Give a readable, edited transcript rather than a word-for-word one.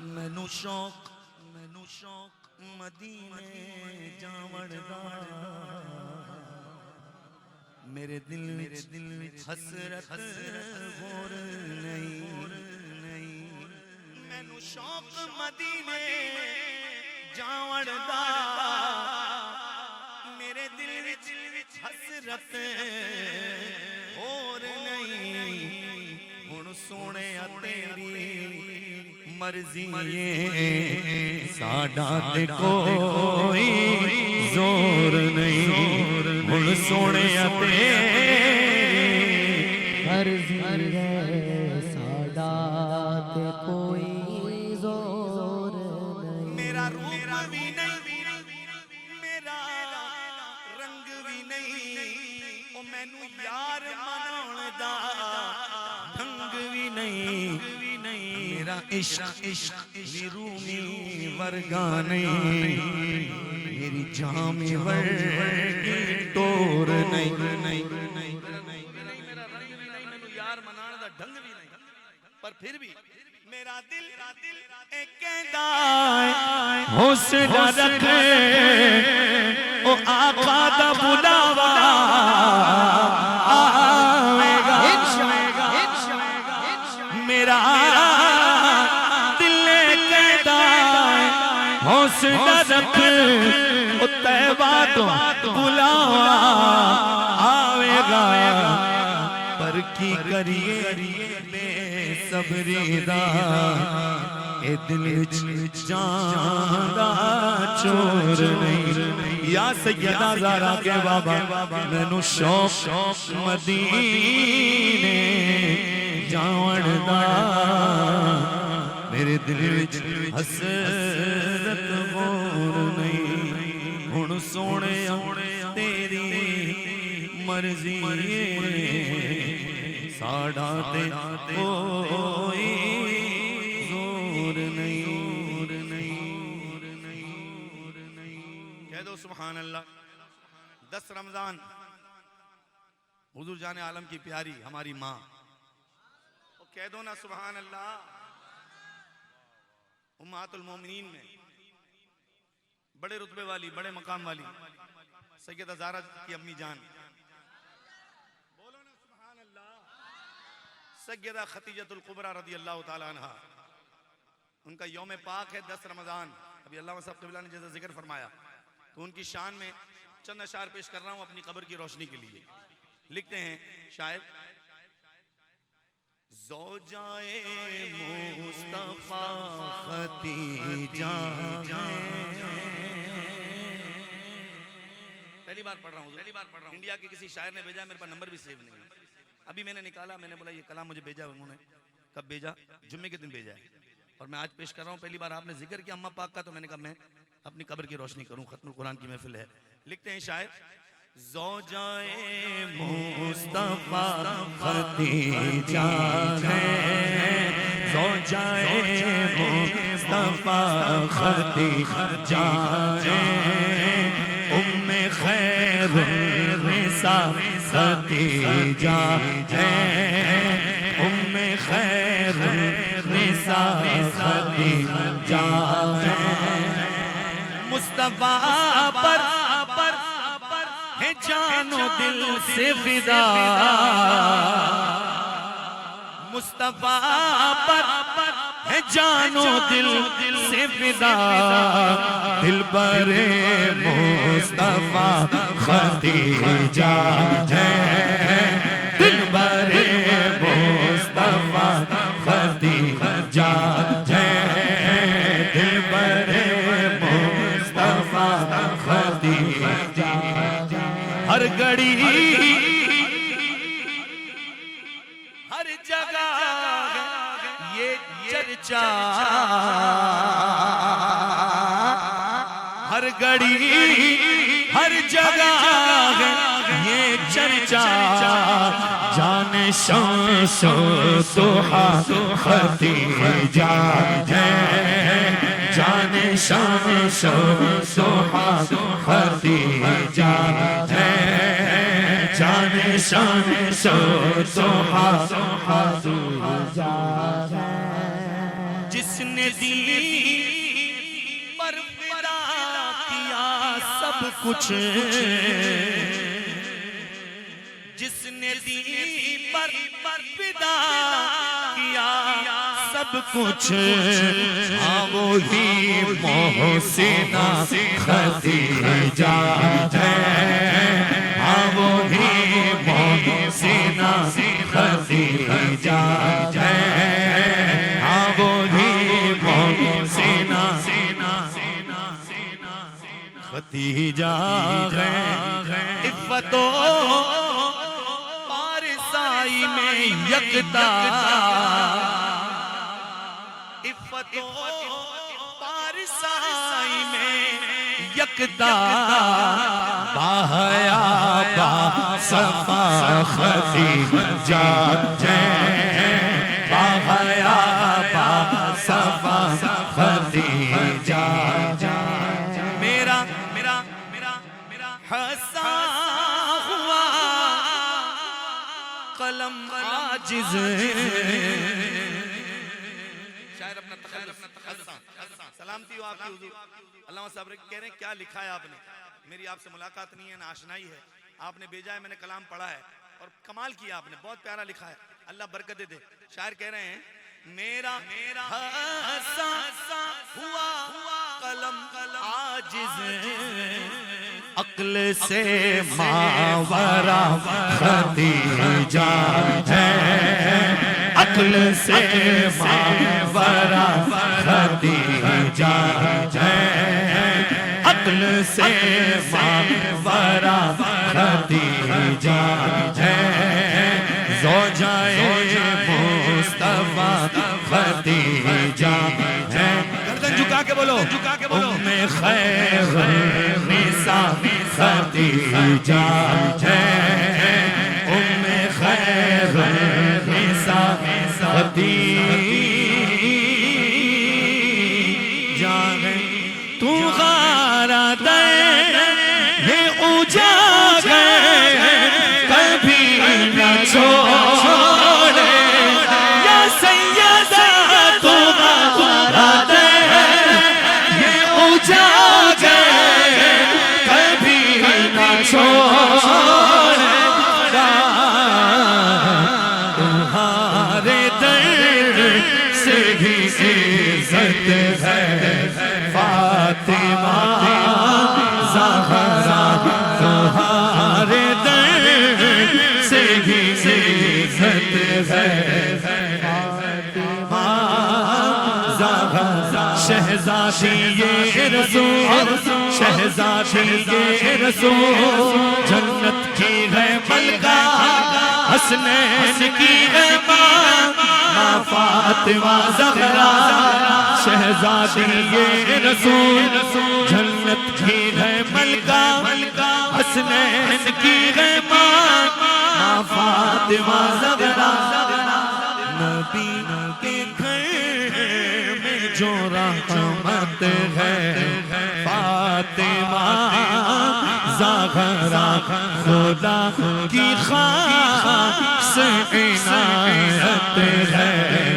مینوں شوق مدینے جاون دا میرے دل وچ حسرت غور نہیں مینوں شوق مدینے جاون دا میرے دل وچ حسرت غور نہیں ہن سونے تیری مرضی ہے ساڈا تے کوئی زور نہیں ہن سونے تیری مرضی ہے ساڈا تے کوئی زور نہیں میرا روپ بھی نہیں میرا رنگ بھی نہیں او مینوں یار مناون دا ڈھنگ بھی نہیں میرا عشق بھی رومی ورگا نہیں میری جام ورگی ٹور نہیں میرا رنگ بھی نہیں مینوں یار مناون دا ڈھنگ بھی نہیں پر پھر بھی میرا دل اے کہندا ہے حوصلہ رکھ او آقا دا بلاوا آوے گا میرا دل کہندا ہے حوصلہ رکھ او طیبہ تو بلاوا آوے گا پر کی کریے بے صبری دا اے دل وچ جان دا چور نہیں یا سیدہ زہرا کے بابا مینوں شوق مدینے جاون دا میرے دل وچ حسرت غور نہیں ہن سونیا تیری مرضی ہے ساڈا تے کوئی زور نہیں کہہ دو سبحان اللہ 10 رمضان حضور جان عالم کی پیاری ہماری ماں کہہ دو نا سبحان اللہ امہات المومنین میں بڑے رتبے والی بڑے مقام والی سیدہ زہرا کی امی جان بولو نا سبحان اللہ سیدہ خدیجہ الکبریٰ رضی اللہ تعالیٰ عنہ ان کا یوم پاک ہے 10 رمضان ابھی اللہ صاحب قبلہ نے جیسا ذکر فرمایا تو ان کی شان میں چند اشعار پیش کر رہا ہوں اپنی قبر کی روشنی کے لیے لکھتے ہیں شاعر زوجائے مصطفیٰ خدیجہ پہلی بار پڑھ رہا ہوں انڈیا کے کسی شاعر نے بھیجا میرے پاس نمبر بھی سیو نہیں ہے ابھی میں نے نکالا میں نے بولا یہ کلام مجھے بھیجا انہوں نے کب بھیجا جمعے کے دن بھیجا ہے اور میں آج پیش کر رہا ہوں پہلی بار آپ نے ذکر کیا اماں پاک کا تو میں نے کہا میں اپنی قبر کی روشنی کروں ختم القرآن کی محفل ہے لکھتے ہیں شاعر زوجائے مصطفیٰ خدیجہ ہے زوجائے مصطفیٰ خدیجہ ہے ام خیر النساء خدیجہ ہے ام خیر النساء خدیجہ ہے مصطفیٰ پر ہے جان و دل سے فدا مصطفیٰ پر ہے جان و دل سے فدا دل بر مصطفیٰ خدیجہ ہے دل بر مصطفیٰ خدیجہ ہے دل بر مصطفیٰ خدیجہ ہر گھڑی ہر جگہ یہ چرچا ہر گھڑی ہر جگہ یہ چرچا جان شمس و ضحیٰ خدیجہ ہے جان شمس و ضحیٰ خدیجہ ہے جان شمس و ضحیٰ خدیجہ ہے جس نے دین پر فدا کیا سب کچھ، جس نے دین پر فدا کیا سب کچھ، ہاں وہی محسنہ خدیجہ ہے، ہاں وہی محسنہ خدیجہ ہے، ہاں وہی محسنہ خدیجہ ہے۔ عفت و پارسائی میں یکتا، عفت و پارسائی میں یکتا، باحیا باصفا خدیجہ ہے، باحیا باصفا خدیجہ، میرا حساں ہوا قلم عاجز، شاعر اپنا تخلص سلامتی ہو آپ کی حضور۔ علامہ صاحب کہہ رہے ہیں کیا لکھا ہے آپ نے، میری آپ سے ملاقات نہیں ہے نہ آشنائی ہے، آپ نے بھیجا ہے، میں نے کلام پڑھا ہے اور کمال کیا آپ نے، بہت پیارا لکھا ہے، اللہ برکت دے۔ شاعر کہہ رہے ہیں میرا حساں ہوا قلم عاجز، عقل سے ماورا خدیجہ ہے، عقل سے ماورا خدیجہ ہے، عقل سے ماورا خدیجہ ہے، زوجائے مصطفیٰ خدیجہ ہے، گردن جھکا کے بولو، ام خیر النساء خدیجہ ہے، ام خیر النساء خدیجہ ہے، تو غارہ دے یہ اجاگر کبھی نہ چھوڑے، یا سیدہ تو غارہ دے یہ اجاگر کبھی نہ چھوڑے گا، تمہارے در سے بھی عزت ہے فاطمہ زہرا، تمہارے در سے بھی عزت ہے فاطمہ زہرا، شہزادی یہ رسول، شہزادی یہ رسول، جنت کی ہے ملکہ، حسنین کی ہے ماں فاطمہ زہرا، شہزادی یہ رسول، جنت کی ہے ملکہ، حسنین کی ہے ماں فاطمہ زہرا، نبی کے گھر میں جو رحمت ہے فاطمہ زہرا، خدا کی خاص عنایت ہے